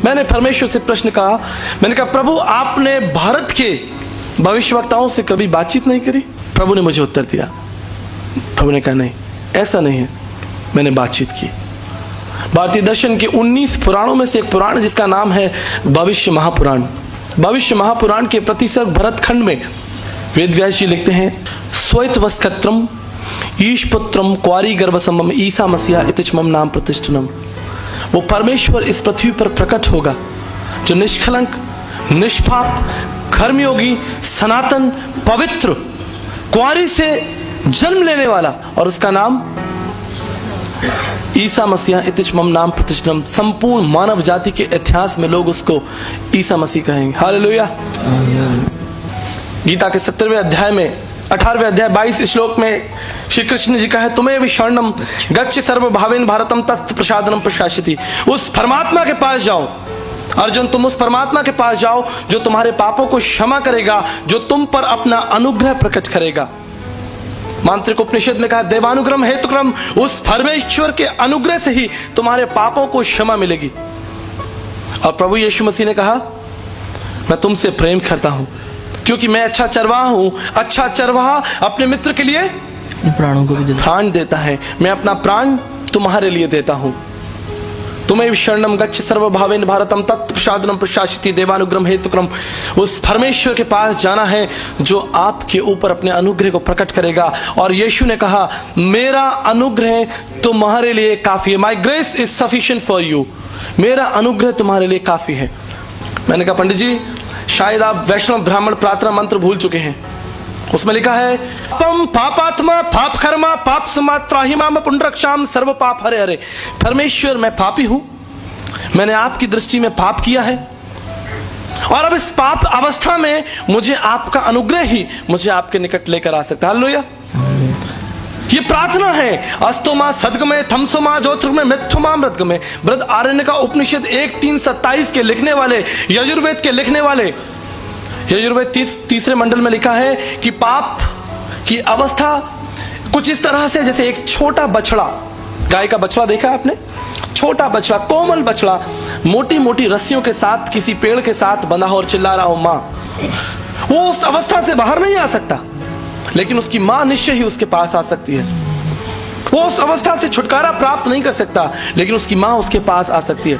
मैंने परमेश्वर से प्रश्न कहा, मैंने कहा प्रभु आपने भारत के भविष्यवक्ताओं से कभी बातचीत नहीं करी? प्रभु ने मुझे उत्तर दिया, प्रभु ने कहा नहीं, ऐसा नहीं है, मैंने बातचीत की। भारतीय दर्शन के 19 पुराणों में से एक पुराण जिसका नाम है भविष्य महापुराण। भविष्य महापुराण के प्रतिसर्ग भरत खंड में वेद व्यास जी लिखते हैं, स्वैत वस्कत्रम ईशपुत्रम क्वारी गर्भसमम ईसा मसीहा इतिचमम नाम प्रतिष्ठनम। वो परमेश्वर इस पृथ्वी पर प्रकट होगा जो निष्कलंक, निष्पाप, कर्मयोगी, सनातन, पवित्र, क्वारी से जन्म लेने वाला, और उसका नाम ईसा मसीहा इतिचमम नाम प्रतिष्ठनम। संपूर्ण मानव जाति के इतिहास में लोग उसको ईसा मसीह कहेंगे। हालेलुया। गीता के 17वें अध्याय में 18वें अध्याय 22 श्लोक में श्री कृष्ण जी का है, तुम्हें भी शरणम गच्छ सर्वभावेन भारतम तत् प्रसादनम प्रशासिति। उस परमात्मा के पास जाओ अर्जुन, तुम उस परमात्मा के पास जाओ जो तुम्हारे पापों को क्षमा करेगा, जो तुम पर अपना अनुग्रह प्रकट करेगा। मांत्रिक उपनिषद में कहा, देवानुग्रह हेतुक्रम, उस परमेश्वर के अनुग्रह से ही तुम्हारे पापों को क्षमा मिलेगी। और प्रभु यीशु मसीह ने कहा, मैं तुमसे प्रेम करता हूं क्योंकि मैं अच्छा चरवाहा हूं। अच्छा चरवाहा अपने मित्र के लिए प्राणों को भी प्राण देता है। मैं अपना प्राण तुम्हारे लिए देता हूं। तुम्हें शरणम गच्छ सर्वभावेन भारतम तत् प्रसादनम प्रशासिति देवानुग्रह हेतुक्रम। उस परमेश्वर के पास जाना है जो आपके ऊपर अपने अनुग्रह को प्रकट करेगा। और यीशु ने कहा, मेरा अनुग्रह तुम्हारे लिए काफी है। माई grace is sufficient for you. मेरा अनुग्रह तुम्हारे लिए काफी है। मैंने कहा, पंडित जी शायद आप वैष्णव ब्राह्मण प्रार्थना मंत्र भूल चुके हैं। उसमें लिखा है, पम पापात्मा पाप कर्मा पाप समात्राहिमा पुंडरक्षाम सर्व पाप हरे हरे। परमेश्वर मैं पापी हूं, मैंने आपकी दृष्टि में पाप किया है, और अब इस पाप अवस्था में मुझे आपका अनुग्रह ही मुझे आपके निकट लेकर आ सकता है। हालेलुया। ये प्रार्थना है। अस्तोमा सदगमे थमसोमा ज्योतिर्गमे मिथुमा मृतगमे। बृहद आरण्य का उपनिषद 1:3-27 के लिखने वाले, यजुर्वेद के लिखने वाले, यजुर्वेद तीसरे मंडल में लिखा है कि पाप की अवस्था कुछ इस तरह से जैसे एक छोटा बछड़ा, गाय का बछड़ा देखा आपने, छोटा बछड़ा, कोमल बछड़ा, मोटी मोटी रस्सियों के साथ किसी पेड़ के साथ बंधा हो और चिल्ला रहा हो मां, वो उस अवस्था से बाहर नहीं आ सकता, लेकिन उसकी मां निश्चय ही उसके पास आ सकती है। वो उस अवस्था से छुटकारा प्राप्त नहीं कर सकता, लेकिन उसकी मां उसके पास आ सकती है।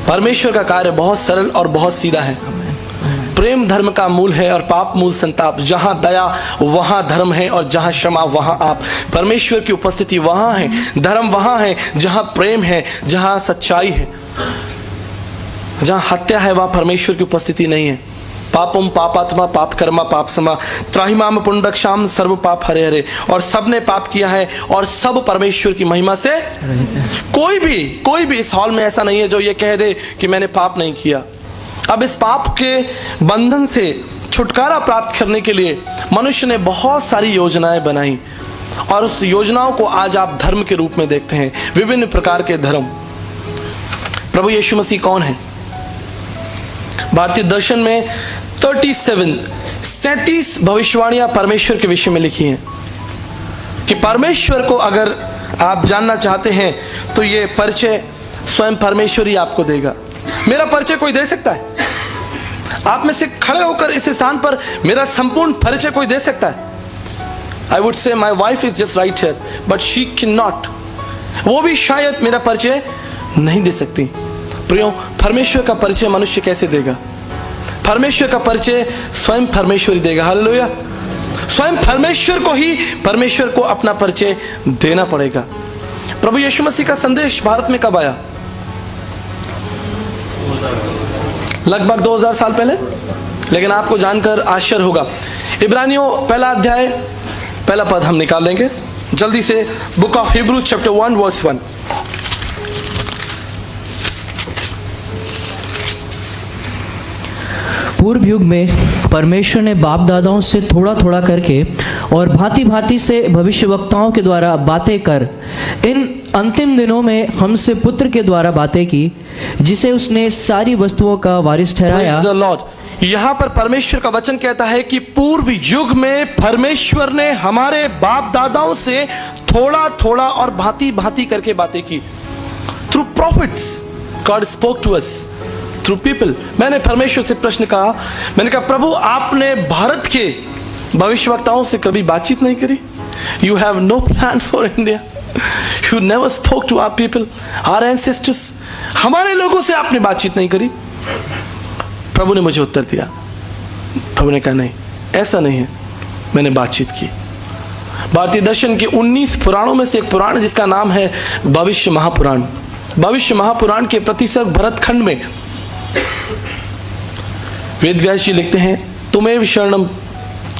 परमेश्वर का कार्य बहुत सरल और बहुत सीधा है। प्रेम धर्म का मूल है और पाप मूल संताप। जहां दया वहां धर्म है, और जहां क्षमा वहां आप। परमेश्वर की उपस्थिति वहां है, धर्म वहां है जहां प्रेम है, जहां सच्चाई है। जहां हत्या है वहां परमेश्वर की उपस्थिति नहीं है। पापम पापात्मा पाप कर्मा पाप समा त्राहिमाम पुंडरक्षाम सर्व पाप हरे हरे। और सब ने पाप किया है और सब परमेश्वर की महिमा से कोई भी इस हॉल में ऐसा नहीं है जो ये कह दे कि मैंने पाप नहीं किया। अब इस पाप के बंधन से छुटकारा प्राप्त करने के लिए मनुष्य ने बहुत सारी योजनाएं बनाई, और उस योजनाओं को आज आप धर्म के रूप में देखते हैं, विभिन्न प्रकार के धर्म। प्रभु यीशु मसीह कौन है? भारतीय दर्शन में 37 भविष्यवाणियां परमेश्वर के विषय में लिखी हैं कि परमेश्वर को अगर आप जानना चाहते हैं तो ये परिचय स्वयं परमेश्वर ही आपको देगा। मेरा परिचय कोई दे सकता है? आप में से खड़े होकर इस स्थान पर मेरा संपूर्ण परिचय कोई दे सकता है? I would say my wife is just right here but she can not. वो भी शायद मेरा परिचय नहीं दे सकती। प्रियो, परमेश्वर का परिचय मनुष्य कैसे देगा? परमेश्वर का परिचय स्वयं परमेश्वर ही देगा। हालेलुया। स्वयं परमेश्वर को ही परमेश्वर को अपना परिचय देना पड़ेगा। प्रभु यीशु मसीह का संदेश भारत में कब आया? लगभग 2000 साल पहले। लेकिन आपको जानकर आश्चर्य होगा, इब्रानियों पहला अध्याय पहला पद हम निकाल लेंगे जल्दी से। Book of Hebrews chapter 1 verse 1। पूर्व युग में परमेश्वर ने बाप दादाओं से थोड़ा थोड़ा करके और भांति भांति से भविष्यवक्ताओं के द्वारा बातें कर इन अंतिम दिनों में हमसे पुत्र के द्वारा बातें की, जिसे उसने सारी वस्तुओं का वारिस ठहराया। Praise the Lord। यहाँ पर परमेश्वर का वचन कहता है कि पूर्व युग में परमेश्वर ने हमारे बाप दादाओं से थोड़ा थोड़ा और भांति भांति करके बातें की। Through prophets, God spoke to us through people. मैंने परमेश्वर से प्रश्न कहा, मैंने कहा प्रभु आपने भारत के भविष्यवक्ताओं से कभी बातचीत नहीं करी? You have no plan for India, you never spoke to our people, our ancestors. हमारे लोगों से आपने बातचीत नहीं करी? प्रभु ने मुझे उत्तर दिया, प्रभु ने कहा नहीं, ऐसा नहीं है, मैंने बातचीत की। भारतीय दर्शन के 19 पुराणों में से एक पुराण जिसका नाम है भविष्य महापुराण। भविष्य महापुराण के प्रतिसर्ग भरत खंड में वेद व्यास जी लिखते हैं, तुम्हें शरणम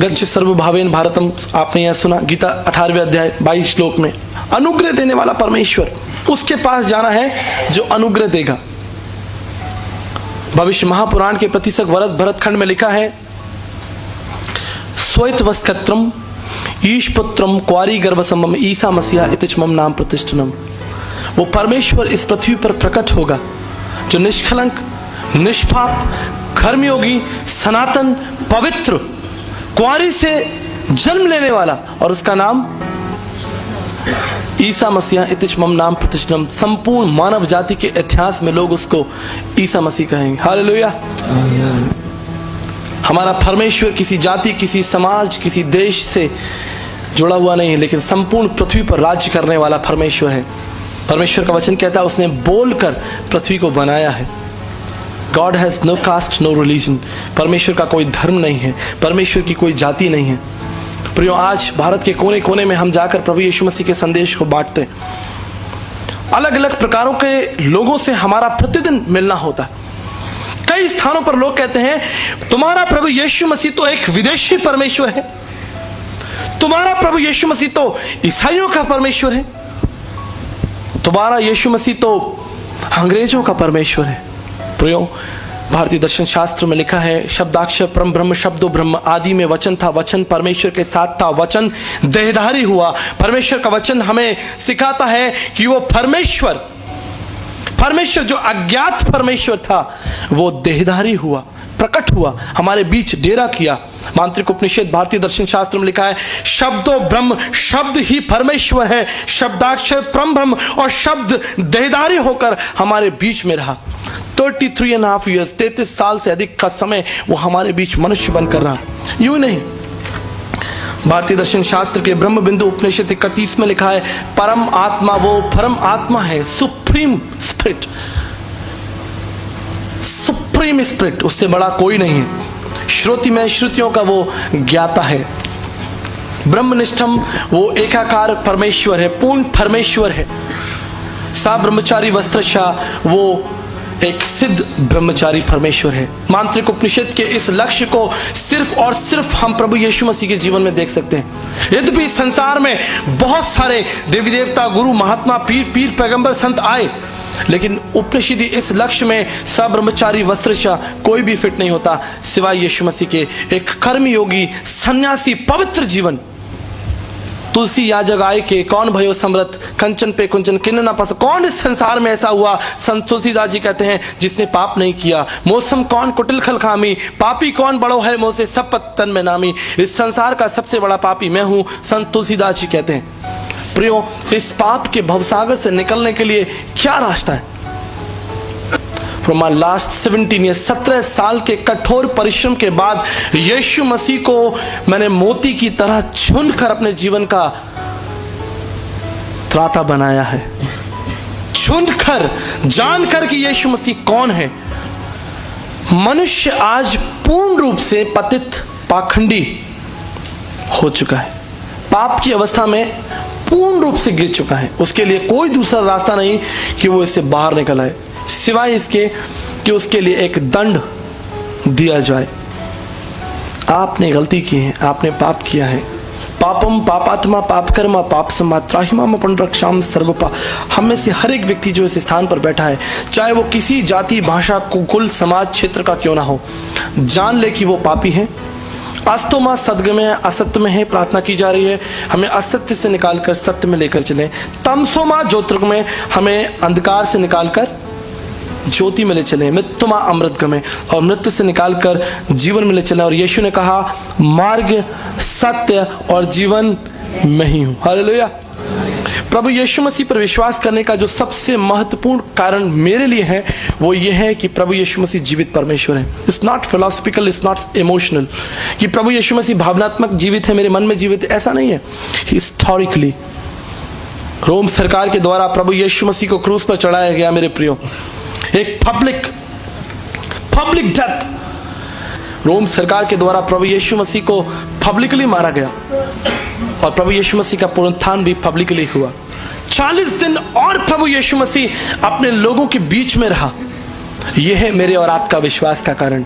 गच्छ सर्वभावेन भारतम। आपने यह सुना, गीता 18वें अध्याय 22 श्लोक में। अनुग्रह देने वाला परमेश्वर, उसके पास जाना है जो अनुग्रह देगा। भविष्य महापुराण के प्रतिसर्ग भरत खंड में लिखा है, स्वैत वस्कत्रम ईश पुत्रम क्वारी गर्भसमम ईसा मसीहा इतिचमम नाम प्रतिष्ठनम। वो परमेश्वर इस पृथ्वी पर प्रकट होगा जो निष्कलंक, निष्पाप, कर्मयोगी, सनातन, पवित्र, क्वारी से जन्म लेने वाला, और उसका नाम ईसा मसीहा इतिचमम नाम प्रतिष्ठनम। संपूर्ण मानव जाति के इतिहास में लोग उसको ईसा मसीह कहेंगे। हालेलुया। हमारा परमेश्वर किसी जाति, किसी समाज, किसी देश से जुड़ा हुआ नहीं है, लेकिन संपूर्ण पृथ्वी पर राज्य करने वाला परमेश्वर है। परमेश्वर का वचन कहता है उसने बोलकर पृथ्वी को बनाया है। God has no caste no religion. परमेश्वर का कोई धर्म नहीं है, परमेश्वर की कोई जाति नहीं है। प्रियो, आज भारत के कोने कोने में हम जाकर प्रभु यीशु मसीह के संदेश को बांटते हैं। अलग अलग प्रकारों के लोगों से हमारा प्रतिदिन मिलना होता है। कई स्थानों पर लोग कहते हैं तुम्हारा प्रभु यीशु मसीह तो एक विदेशी परमेश्वर है, तुम्हारा प्रभु यीशु मसीह तो ईसाइयों का परमेश्वर है, तुम्हारा यीशु मसीह तो अंग्रेजों का परमेश्वर है। प्रियो, भारतीय दर्शन शास्त्र में लिखा है, शब्दाक्षर परम ब्रह्म शब्दो ब्रह्म, आदि में वचन था, वचन परमेश्वर के साथ था, वचन देहधारी हुआ। परमेश्वर का वचन हमें सिखाता है कि वो परमेश्वर जो अज्ञात परमेश्वर था वो देहधारी हुआ, प्रकट हुआ, हमारे बीच डेरा किया। मांत्रिक उपनिषद भारतीय दर्शन शास्त्र में लिखा है, शब्दो ब्रह्म, शब्द ही परमेश्वर है, शब्दाक्षर परम ब्रह्म, और शब्द देहधारी होकर हमारे बीच में रहा। 33.5 ईयर्स, 33 साल से अधिक का समय वो हमारे बीच मनुष्य बनकर रहा। यूं नहीं, भारतीय दर्शन शास्त्र के ब्रह्म बिंदु उपनिषद 31 में लिखा है, परम आत्मा वो परम आत्मा है, सुप्रीम स्पिरिट, सुप्रीम स्पिरिट, उससे बड़ा कोई नहीं है। श्रुति में श्रुतियों का वो ज्ञाता है। ब्रह्मनिष्ठम वो एकाकार परमेश्वर है, पूर्ण परमेश्वर है। सा ब्रह्मचारी वस्त्रशाह वो एक सिद्ध ब्रह्मचारी परमेश्वर है। मांत्रिक उपनिषद के इस लक्ष्य को सिर्फ और सिर्फ हम प्रभु यीशु मसीह के जीवन में देख सकते हैं। यद्यपि संसार में बहुत सारे देवी देवता, गुरु, महात्मा, पीर पैगंबर, संत आए, लेकिन उपनिषद इस लक्ष्य में सब ब्रह्मचारी वस्त्रशाह कोई भी फिट नहीं होता सिवाय यीशु मसीह के। एक कर्मयोगी, सन्यासी, पवित्र जीवन। तुलसी याजक आय के कौन भयो समृत, कंचन पे कुंचन किन्न ना पस। कौन इस संसार में ऐसा हुआ, संत तुलसीदास जी कहते हैं, जिसने पाप नहीं किया। मौसम कौन कुटिल खल खामी, पापी कौन बड़ो है मोसे सब पत्तन में नामी। इस संसार का सबसे बड़ा पापी मैं हूं, संत तुलसीदास जी कहते हैं। प्रियो, इस पाप के भवसागर से निकलने के लिए क्या रास्ता है? From my last 17 years, 17 साल के कठोर परिश्रम के बाद यीशु मसीह को मैंने मोती की तरह चुनकर अपने जीवन का त्राता बनाया है। चुनकर, जानकर कि यीशु मसीह कौन है। मनुष्य आज पूर्ण रूप से पतित, पाखंडी हो चुका है, पाप की अवस्था में पूर्ण रूप से गिर चुका है। उसके लिए कोई दूसरा रास्ता नहीं कि वो इससे बाहर निकल आए, सिवाय इसके कि उसके लिए एक दंड दिया जाए। आपने गलती की है, आपने पाप किया है। पापम पापात्मा पाप कर्मा पाप समात्राहिमा पुनरक्षाम सर्वपा। हम में से हर एक व्यक्ति जो इस स्थान पर बैठा है, चाहे वो किसी जाति, भाषा, कुल, समाज, क्षेत्र का क्यों ना हो, जान ले कि वो पापी है। अस्तो मां सदगम में असत्य में है, प्रार्थना की जा रही है हमें असत्य से निकालकर सत्य में लेकर चले। तमसो मां ज्योतिर्ग में, हमें अंधकार से निकालकर ज्योति में ले चले। मृत्यु मां अमृत गमे, और मृत्यु से निकालकर जीवन में ले चले। और यीशु ने कहा, मार्ग, सत्य और जीवन मैं ही हूं। हालेलुया। प्रभु यीशु मसीह पर विश्वास करने का जो सबसे महत्वपूर्ण कारण मेरे लिए है वो ये है कि प्रभु यीशु मसीह जीवित परमेश्वर है। It's not philosophical, it's not emotional कि प्रभु यीशु मसीह भावनात्मक जीवित है, मेरे मन में जीवित है, ऐसा नहीं है। हिस्टोरिकली रोम सरकार के द्वारा प्रभु यीशु मसीह को क्रूस पर चढ़ाया गया मेरे प्रियो, एक पब्लिक डेथ। रोम सरकार के द्वारा प्रभु यीशु मसीह को पब्लिकली मारा गया और प्रभु यीशु मसीह का पुनरुत्थान भी पब्लिकली हुआ। 40 दिन और प्रभु यीशु मसीह अपने लोगों के बीच में रहा। यह है मेरे और आपका विश्वास का कारण।